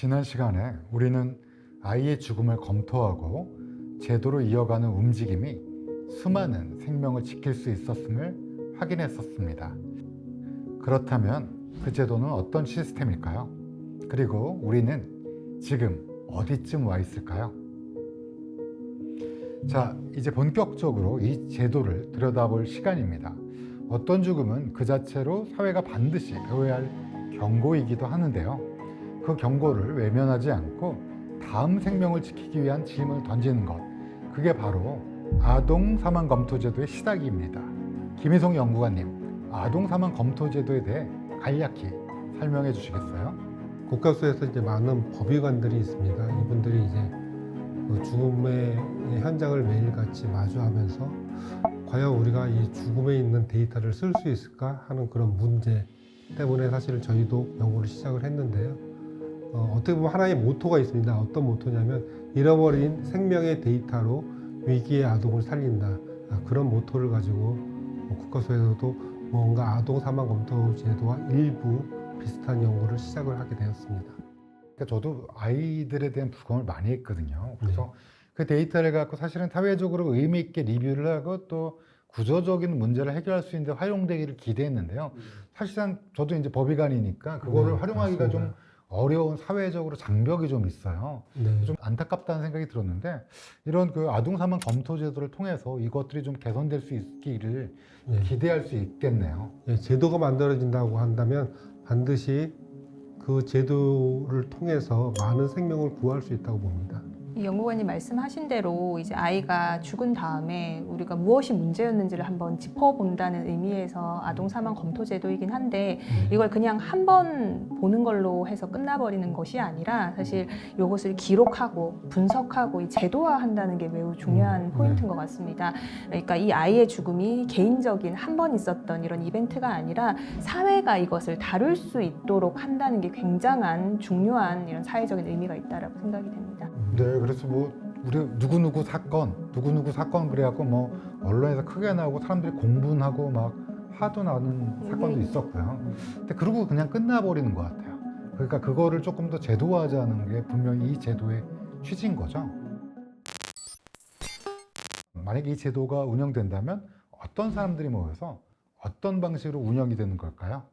지난 시간에 우리는 아이의 죽음을 검토하고 제도로 이어가는 움직임이 수많은 생명을 지킬 수 있었음을 확인했었습니다. 그렇다면 그 제도는 어떤 시스템일까요? 그리고 우리는 지금 어디쯤 와 있을까요? 자, 이제 본격적으로 이 제도를 들여다볼 시간입니다. 어떤 죽음은 그 자체로 사회가 반드시 배워야 할 경고이기도 하는데요. 그 경고를 외면하지 않고 다음 생명을 지키기 위한 질문을 던지는 것, 그게 바로 아동 사망 검토 제도의 시작입니다. 김희송 연구관님, 아동 사망 검토 제도에 대해 간략히 설명해 주시겠어요? 국가수에서 이제 많은 법의관들이 있습니다. 이분들이 이제 그 죽음의 현장을 매일같이 마주하면서 과연 우리가 이 죽음에 있는 데이터를 쓸 수 있을까 하는 그런 문제 때문에 사실 저희도 연구를 시작을 했는데요. 어떻게 보면 하나의 모토가 있습니다. 어떤 모토냐면 잃어버린 생명의 데이터로 위기의 아동을 살린다. 그런 모토를 가지고 국가수에서도 뭔가 아동 사망 검토 제도와 일부 비슷한 연구를 시작을 하게 되었습니다. 그러니까 저도 아이들에 대한 부검을 많이 했거든요. 그래서 그 데이터를 갖고 사실은 사회적으로 의미 있게 리뷰를 하고 또 구조적인 문제를 해결할 수 있는 데 활용되기를 기대했는데요. 사실상 저도 이제 법의관이니까 그거를 활용하기가 맞습니다. 좀 어려운 사회적으로 장벽이 좀 있어요. 네. 좀 안타깝다는 생각이 들었는데 이런 그 아동 사망 검토 제도를 통해서 이것들이 좀 개선될 수 있기를 기대할 수 있겠네요. 제도가 만들어진다고 한다면 반드시 그 제도를 통해서 많은 생명을 구할 수 있다고 봅니다. 이 연구관님 말씀하신 대로 이제 아이가 죽은 다음에 우리가 무엇이 문제였는지를 한번 짚어본다는 의미에서 아동 사망 검토 제도이긴 한데 이걸 그냥 한 번 보는 걸로 해서 끝나버리는 것이 아니라 사실 이것을 기록하고 분석하고 이 제도화한다는 게 매우 중요한 포인트인 것 같습니다. 그러니까 이 아이의 죽음이 개인적인 한 번 있었던 이런 이벤트가 아니라 사회가 이것을 다룰 수 있도록 한다는 게 굉장한 중요한 이런 사회적인 의미가 있다라고 생각이 됩니다. 네, 그래서 뭐 우리 누구누구 사건 그래갖고 뭐 언론에서 크게 나오고 사람들이 공분하고 막 화도 나는 사건도 있었고요. 근데 그러고 그냥 끝나버리는 것 같아요. 그러니까 그거를 조금 더 제도화하자는 게 분명히 이 제도의 취지인 거죠. 만약에 이 제도가 운영된다면 어떤 사람들이 모여서 어떤 방식으로 운영이 되는 걸까요?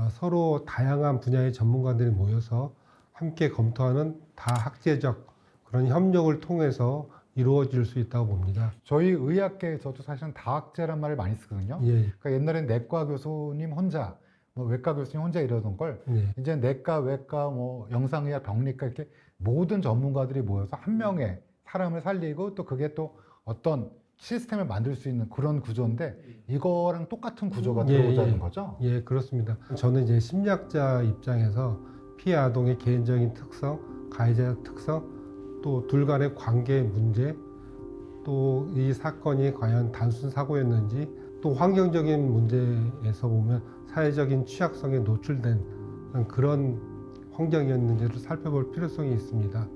서로 다양한 분야의 전문가들이 모여서 함께 검토하는 다학제적 그런 협력을 통해서 이루어질 수 있다고 봅니다. 저희 의학계에서도 사실은 다학제란 말을 많이 쓰거든요. 그러니까 옛날엔 내과 교수님 혼자, 뭐 외과 교수님 혼자 이러던 걸 이제 내과, 외과, 뭐 영상의학, 병리과 이렇게 모든 전문가들이 모여서 한 명의 사람을 살리고 또 그게 또 어떤 시스템을 만들 수 있는 그런 구조인데 이거랑 똑같은 구조가 들어오자는 거죠? 예, 그렇습니다. 저는 이제 심리학자 입장에서 피해 아동의 개인적인 특성, 가해자의 특성, 또 둘 간의 관계의 문제, 또 이 사건이 과연 단순 사고였는지, 또 환경적인 문제에서 보면 사회적인 취약성에 노출된 그런 환경이었는지를 살펴볼 필요성이 있습니다.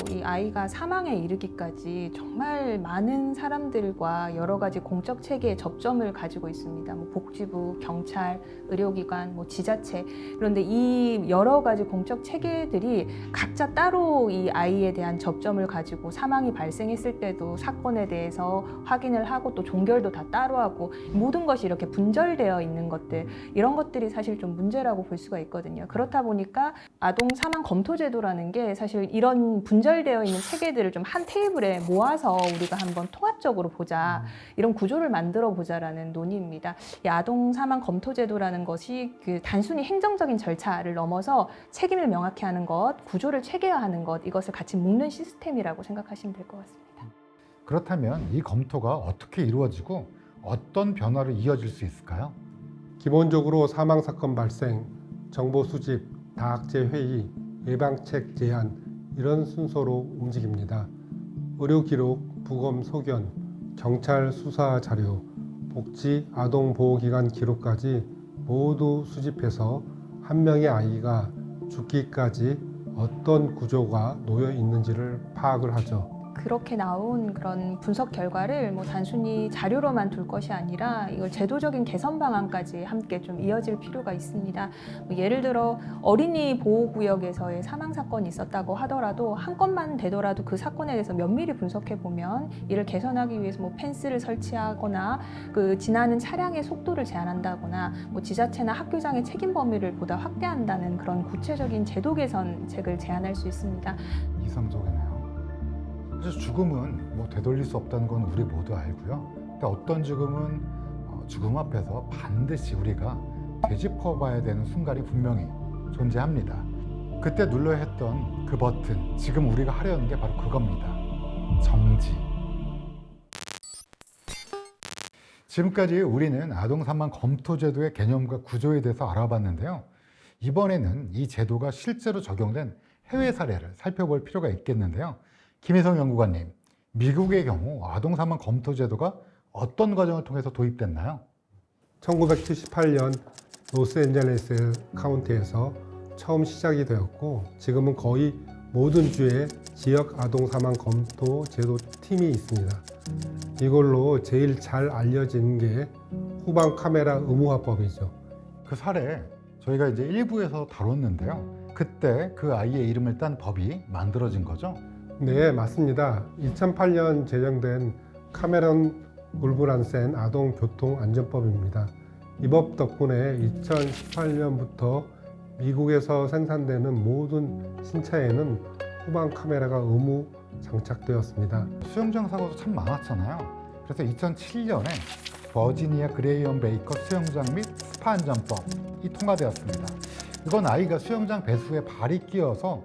이 아이가 사망에 이르기까지 정말 많은 사람들과 여러 가지 공적 체계의 접점을 가지고 있습니다. 뭐 복지부, 경찰, 의료기관, 뭐 지자체. 그런데 이 여러 가지 공적 체계들이 각자 따로 이 아이에 대한 접점을 가지고 사망이 발생했을 때도 사건에 대해서 확인을 하고 또 종결도 다 따로 하고 모든 것이 이렇게 분절되어 있는 것들, 이런 것들이 사실 좀 문제라고 볼 수가 있거든요. 그렇다 보니까 아동 사망 검토 제도라는 게 사실 이런 분절되어 있는 체계들을 좀 한 테이블에 모아서 우리가 한번 통합적으로 보자, 이런 구조를 만들어 보자라는 논의입니다. 이 아동 사망 검토 제도라는 것이 그 단순히 행정적인 절차를 넘어서 책임을 명확히 하는 것, 구조를 체계화하는 것, 이것을 같이 묶는 시스템이라고 생각하시면 될 것 같습니다. 그렇다면 이 검토가 어떻게 이루어지고 어떤 변화로 이어질 수 있을까요? 기본적으로 사망사건 발생, 정보 수집, 다학제 회의, 예방책 제안 이런 순서로 움직입니다. 의료기록, 부검 소견, 경찰 수사 자료, 복지 아동보호기관 기록까지 모두 수집해서 한 명의 아이가 죽기까지 어떤 구조가 놓여 있는지를 파악을 하죠. 그렇게 나온 그런 분석 결과를 뭐 단순히 자료로만 둘 것이 아니라 이걸 제도적인 개선 방안까지 함께 좀 이어질 필요가 있습니다. 뭐 예를 들어 어린이 보호구역에서의 사망 사건이 있었다고 하더라도 한 건만 되더라도 그 사건에 대해서 면밀히 분석해 보면 이를 개선하기 위해서 뭐 펜스를 설치하거나 그 지나는 차량의 속도를 제한한다거나 뭐 지자체나 학교장의 책임 범위를 보다 확대한다는 그런 구체적인 제도 개선책을 제안할 수 있습니다. 이상적이네요. 사실 죽음은 뭐 되돌릴 수 없다는 건 우리 모두 알고요. 근데 어떤 죽음은 죽음 앞에서 반드시 우리가 되짚어봐야 되는 순간이 분명히 존재합니다. 그때 눌러야 했던 그 버튼, 지금 우리가 하려는 게 바로 그겁니다. 정지. 지금까지 우리는 아동사망 검토제도의 개념과 구조에 대해서 알아봤는데요. 이번에는 이 제도가 실제로 적용된 해외 사례를 살펴볼 필요가 있겠는데요. 김희성 연구관님, 미국의 경우 아동사망 검토제도가 어떤 과정을 통해서 도입됐나요? 1978년 로스앤젤레스 카운티에서 처음 시작이 되었고 지금은 거의 모든 주에 지역 아동 사망 검토 제도 팀이 있습니다. 이걸로 제일 잘 알려진 게 후방 카메라 의무화법이죠. 그 사례 저희가 이제 일부에서 다뤘는데요. 그때 그 아이의 이름을 딴 법이 만들어진 거죠? 네, 맞습니다. 2008년 제정된 카메론 울브란센 아동 교통 안전법입니다. 이 법 덕분에 2018년부터 미국에서 생산되는 모든 신차에는 후방 카메라가 의무 장착되었습니다. 수영장 사고도 참 많았잖아요. 그래서 2007년에 버지니아 그레이엄 베이커 수영장 및 스파 안전법이 통과되었습니다. 이건 아이가 수영장 배수에 발이 끼어서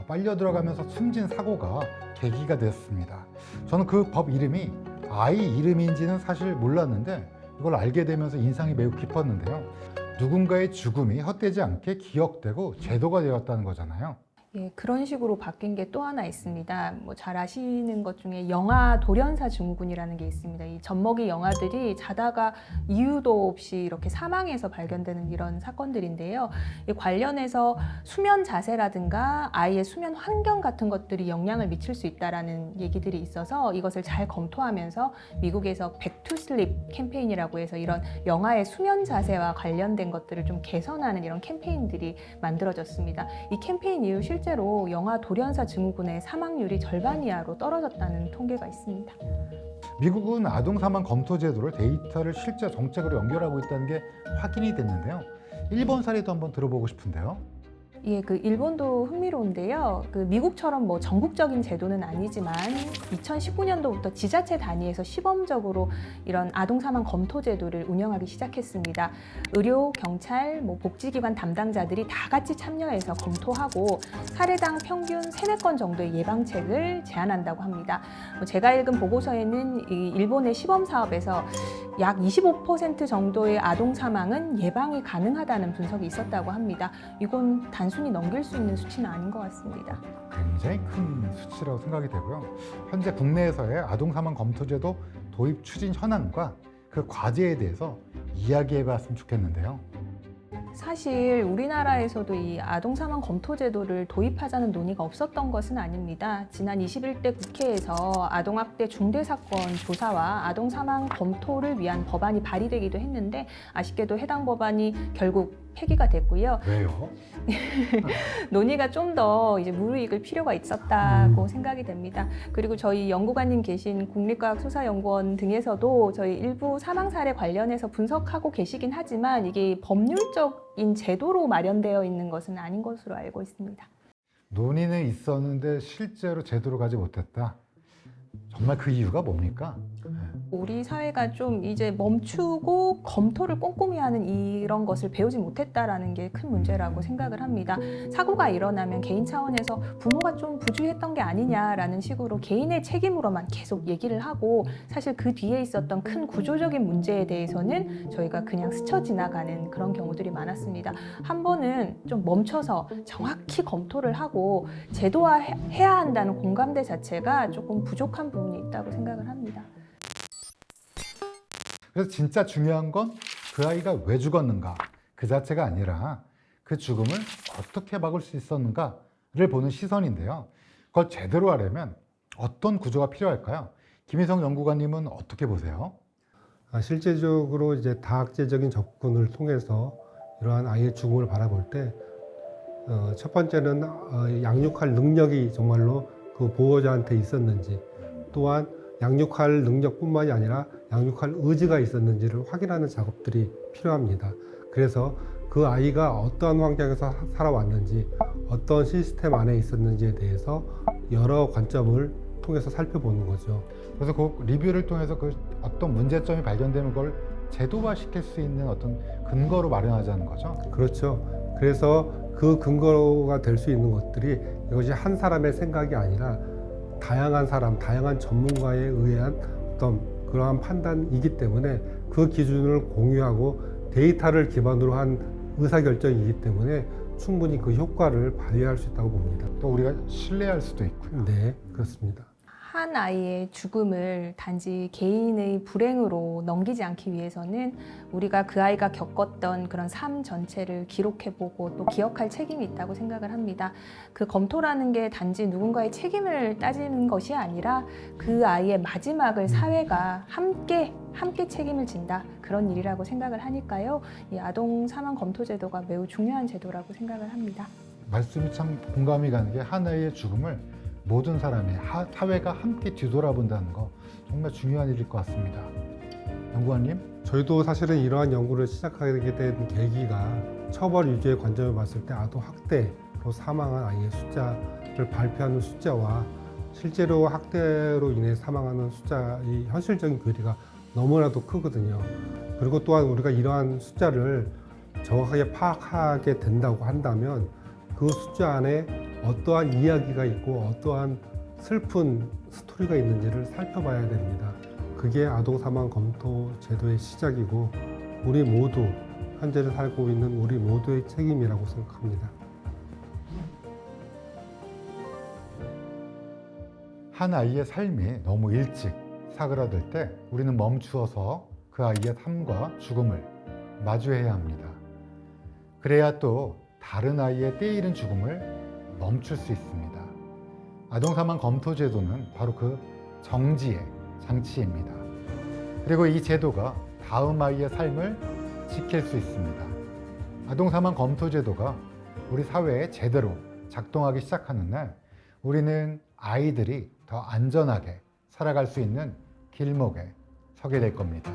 빨려 들어가면서 숨진 사고가 계기가 됐습니다. 저는 그 법 이름이 아이 이름인지는 사실 몰랐는데 이걸 알게 되면서 인상이 매우 깊었는데요. 누군가의 죽음이 헛되지 않게 기억되고 제도가 되었다는 거잖아요. 예, 그런 식으로 바뀐 게 또 하나 있습니다. 뭐 잘 아시는 것 중에 영아 돌연사 증후군이라는 게 있습니다. 이 젖먹이 영아들이 자다가 이유도 없이 이렇게 사망해서 발견되는 이런 사건들인데요. 이 관련해서 수면 자세라든가 아이의 수면 환경 같은 것들이 영향을 미칠 수 있다라는 얘기들이 있어서 이것을 잘 검토하면서 미국에서 백투슬립 캠페인이라고 해서 이런 영아의 수면 자세와 관련된 것들을 좀 개선하는 이런 캠페인들이 만들어졌습니다. 이 캠페인 이후 실제로 영아 돌연사 증후군의 사망률이 절반 이하로 떨어졌다는 통계가 있습니다. 미국은 아동사망 검토 제도를 데이터를 실제 정책으로 연결하고 있다는 게 확인이 됐는데요. 일본 사례도 한번 들어보고 싶은데요. 예, 그 일본도 흥미로운데요. 그 미국처럼 뭐 전국적인 제도는 아니지만 2019년도부터 지자체 단위에서 시범적으로 이런 아동 사망 검토 제도를 운영하기 시작했습니다. 의료, 경찰, 뭐 복지기관 담당자들이 다 같이 참여해서 검토하고 사례당 평균 3-4건 정도의 예방책을 제안한다고 합니다. 제가 읽은 보고서에는 이 일본의 시범 사업에서 약 25% 정도의 아동 사망은 예방이 가능하다는 분석이 있었다고 합니다. 이건 단순히 넘길 수 있는 수치는 아닌 것 같습니다. 굉장히 큰 수치라고 생각이 되고요. 현재 국내에서의 아동사망 검토제도 도입 추진 현안과 그 과제에 대해서 이야기해봤으면 좋겠는데요. 사실 우리나라에서도 이 아동사망 검토 제도를 도입하자는 논의가 없었던 것은 아닙니다. 지난 21대 국회에서 아동학대 중대사건 조사와 아동사망 검토를 위한 법안이 발의되기도 했는데 아쉽게도 해당 법안이 결국 폐기가 됐고요. 왜요? 논의가 좀 더 이제 무르익을 필요가 있었다고 생각이 됩니다. 그리고 저희 연구관님 계신 국립과학수사연구원 등에서도 저희 일부 사망 사례 관련해서 분석하고 계시긴 하지만 이게 법률적인 제도로 마련되어 있는 것은 아닌 것으로 알고 있습니다. 논의는 있었는데 실제로 제대로 가지 못했다. 정말 그 이유가 뭡니까? 우리 사회가 좀 이제 멈추고 검토를 꼼꼼히 하는 이런 것을 배우지 못했다라는 게 큰 문제라고 생각을 합니다. 사고가 일어나면 개인 차원에서 부모가 좀 부주의했던 게 아니냐라는 식으로 개인의 책임으로만 계속 얘기를 하고 사실 그 뒤에 있었던 큰 구조적인 문제에 대해서는 저희가 그냥 스쳐 지나가는 그런 경우들이 많았습니다. 한 번은 좀 멈춰서 정확히 검토를 하고 제도화해야 한다는 공감대 자체가 조금 부족한 부분이 있다고 생각을 합니다. 그래서 진짜 중요한 건 그 아이가 왜 죽었는가 그 자체가 아니라 그 죽음을 어떻게 막을 수 있었는가를 보는 시선인데요. 그걸 제대로 하려면 어떤 구조가 필요할까요? 김희성 연구관님은 어떻게 보세요? 실제적으로 이제 다학제적인 접근을 통해서 이러한 아이의 죽음을 바라볼 때, 첫 번째는 양육할 능력이 정말로 그 보호자한테 있었는지, 또한 양육할 능력뿐만이 아니라 양육할 의지가 있었는지를 확인하는 작업들이 필요합니다. 그래서 그 아이가 어떠한 환경에서 살아왔는지, 어떤 시스템 안에 있었는지에 대해서 여러 관점을 통해서 살펴보는 거죠. 그래서 그 리뷰를 통해서 그 어떤 문제점이 발견되는 걸 제도화 시킬 수 있는 어떤 근거로 마련하자는 거죠. 그렇죠. 그래서 그 근거가 될 수 있는 것들이 이것이 한 사람의 생각이 아니라 다양한 사람, 다양한 전문가에 의한 어떤 그러한 판단이기 때문에 그 기준을 공유하고 데이터를 기반으로 한 의사결정이기 때문에 충분히 그 효과를 발휘할 수 있다고 봅니다. 또 우리가 신뢰할 수도 있고요. 네, 그렇습니다. 한 아이의 죽음을 단지 개인의 불행으로 넘기지 않기 위해서는 우리가 그 아이가 겪었던 그런 삶 전체를 기록해보고 또 기억할 책임이 있다고 생각을 합니다. 그 검토라는 게 단지 누군가의 책임을 따지는 것이 아니라 그 아이의 마지막을 사회가 함께 책임을 진다, 그런 일이라고 생각을 하니까요. 이 아동 사망 검토 제도가 매우 중요한 제도라고 생각을 합니다. 말씀이 참 공감이 가는 게 한 아이의 죽음을 모든 사람이 사회가 함께 뒤돌아본다는 거 정말 중요한 일일 것 같습니다. 연구관님? 저희도 사실은 이러한 연구를 시작하게 된 계기가 처벌 유죄의 관점을 봤을 때 아동 학대로 사망한 아이의 숫자를 발표하는 숫자와 실제로 학대로 인해 사망하는 숫자의 현실적인 괴리가 너무나도 크거든요. 그리고 또한 우리가 이러한 숫자를 정확하게 파악하게 된다고 한다면 그 숫자 안에 어떠한 이야기가 있고 어떠한 슬픈 스토리가 있는지를 살펴봐야 됩니다. 그게 아동 사망 검토 제도의 시작이고 우리 모두, 현재를 살고 있는 우리 모두의 책임이라고 생각합니다. 한 아이의 삶이 너무 일찍 사그라들 때 우리는 멈추어서 그 아이의 삶과 죽음을 마주해야 합니다. 그래야 또 다른 아이의 때이른 죽음을 멈출 수 있습니다. 아동사망 검토 제도는 바로 그 정지의 장치입니다. 그리고 이 제도가 다음 아이의 삶을 지킬 수 있습니다. 아동사망 검토 제도가 우리 사회에 제대로 작동하기 시작하는 날, 우리는 아이들이 더 안전하게 살아갈 수 있는 길목에 서게 될 겁니다.